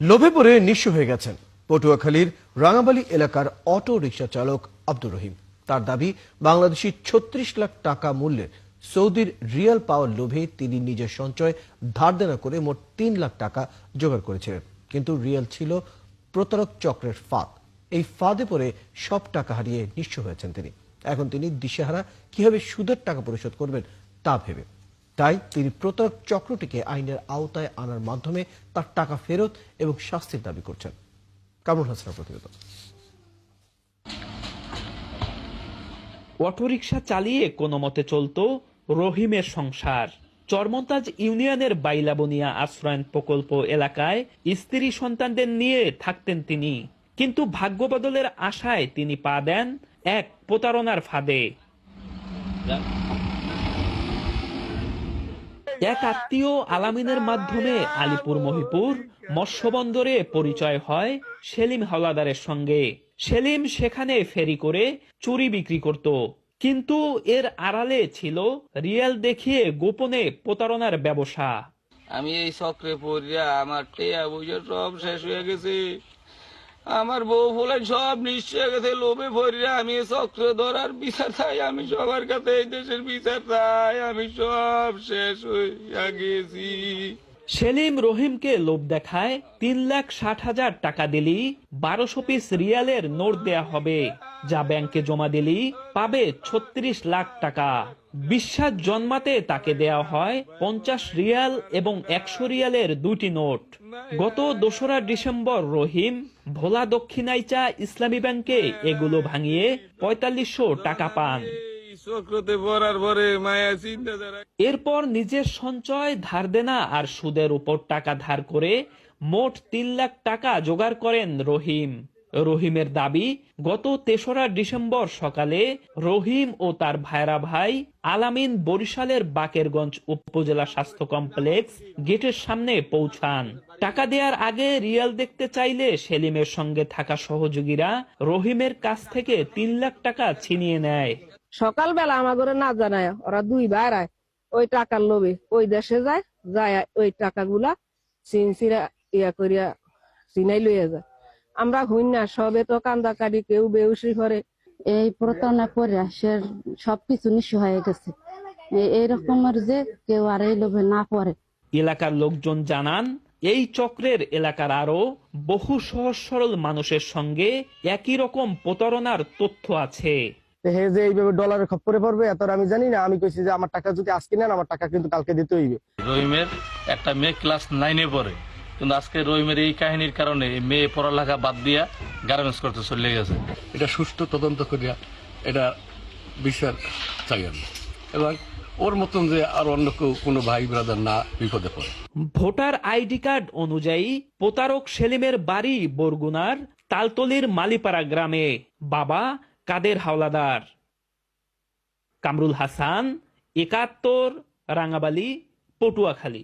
লোভে পড়ে নিঃস্ব হয়ে গেছেন পটুয়াখালীর রাঙাবালী এলাকার অটো রিকশা চালক আব্দুর রহিম। তার দাবি, বাংলাদেশি ৩৬ লাখ টাকা মূল্যের সৌদির রিয়াল পাওয়ার লোভে তিনি নিজের সঞ্চয় ধার দেনা করে মোট ৩ লাখ টাকা জোগাড় করেছিলেন, কিন্তু রিয়াল ছিল প্রতারক চক্রের ফাঁদ। এই ফাঁদে পড়ে সব টাকা হারিয়ে নিঃস্ব হয়েছেন তিনি। এখন তিনি দিশেহারা কিভাবে সুদের টাকা পরিশোধ করবেন তা ভেবে। তাই তিনি প্রতারক চক্রটিকে আইনের আওতায় আনার মাধ্যমে তার টাকা ফেরত এবং শাস্তির দাবি করছেন। কামরুল হাসানের প্রতিবেদন। অটোরিকশা চালিয়ে কোনো মতে চলত রহিমের সংসার। চরমন্তাজ ইউনিয়নের বাইলাবনিয়া আশ্রয়ন প্রকল্প এলাকায় স্ত্রী সন্তানদের নিয়ে থাকতেন তিনি, কিন্তু ভাগ্য বদলের আশায় তিনি পা দেন এক প্রতারণার ফাঁদে। এক আত্মীয় আলামিনের মাধ্যমে আলিপুর মহিপুর মৎস্যবন্দরে পরিচয় হয় সেলিম হাওলাদারের সঙ্গে। সেলিম সেখানে ফেরি করে চুরি বিক্রি করত, কিন্তু এর আড়ালে ছিল রিয়াল দেখিয়ে গোপনে প্রতারণার ব্যবসা। আমি এই চক্রে পড়িয়া আমার টেয়া বুঝে সব শেষ হয়ে গেছে, আমার বউ ফুলে সব নিশ্চয় গেছে। লোভে পড়িয়া আমি চক্রে ধরার বিচার চাই, আমি সবার কাছে এই দেশের বিচার চাই, আমি সব শেষ হইয়া গেছি। সেলিম রহিমকে লোভ দেখায় ৩,৬০,০০০ টাকা দিলি ১২০০ পিস রিয়ালের নোট দেয়া হবে, যা ব্যাংকে জমা দিলি পাবে ৩৬ লাখ টাকা। বিশ্বাস জন্মাতে তাকে দেয়া হয় ৫০ রিয়াল এবং ১০০ রিয়ালের দুটি নোট। গত ২রা ডিসেম্বর রহিম ভোলা দক্ষিণাইচা ইসলামী ব্যাংকে এগুলো ভাঙিয়ে ৪৫০০ টাকা পান। এরপর নিজের সঞ্চয়, ধার দেনা আর সুদের উপর টাকা ধার করে মোট ৩ লাখ টাকা জোগাড় করেন রহিম। রহিমের দাবি, গত ৩রা ডিসেম্বর সকালে রহিম ও তার ভাইরা ভাই আলামিন বরিশালের বাকেরগঞ্জ উপজেলা স্বাস্থ্য কমপ্লেক্স গেটের সামনে পৌঁছান। টাকা দেওয়ার আগে রিয়াল দেখতে চাইলে সেলিমের সঙ্গে থাকা সহযোগীরা রহিমের কাছ থেকে ৩ লাখ টাকা ছিনিয়ে নেয়। সকালবেলা আমাদের না জানায় ওরা দুই ভাই ওই টাকার লোভে ওই দেশে যায়, ওই টাকাগুলা চিনচিরা ইয়া করিয়া চিনাই লইয়া যায়। আমরা হইন না, সবে তো কান্দাকাটি, কেউ বেউসি করে। এই প্রতারণা করে সে সবকিছু নিঃস্ব হয়ে গেছে। এইরকমের যে কেউ আর এই লোভে না পড়ে। এলাকার লোকজন জানান, এই চক্রের এলাকার আরো বহু সহজ সরল মানুষের সঙ্গে একই রকম প্রতারণার তথ্য আছে। হে যে এইভাবে ডলারের খপ্পরে পড়বে এত আমি জানি না। আমি কইছি যে আমার টাকা যদি আজকে নেন, আমার টাকা কিন্তু কালকে দিতে হইবে। রহিমের একটা মেয়ে ক্লাস 9-এ পড়ে, কিন্তু আজকে রহিমের এই কাহিনীর কারণে মেয়ে পড়ালেখা বাদ দিয়া গার্মেন্টস করতে চলে গেছে। এটা সুষ্ঠু তদন্ত করিয়া এটা বিচার চাই আমি, এবং ওর মতন যে আর অন্য কেউ কোনো ভাই ব্রাদার না বিপদে পড়ে। ভোটার আইডি কার্ড অনুযায়ী প্রতারক সেলিমের বাড়ি বরগুনার তালতলির মালিপাড়া গ্রামে। বাবা কাদের হাওলাদার। কামরুল হাসান, ৭১, রাঙাবালী, পটুয়াখালী।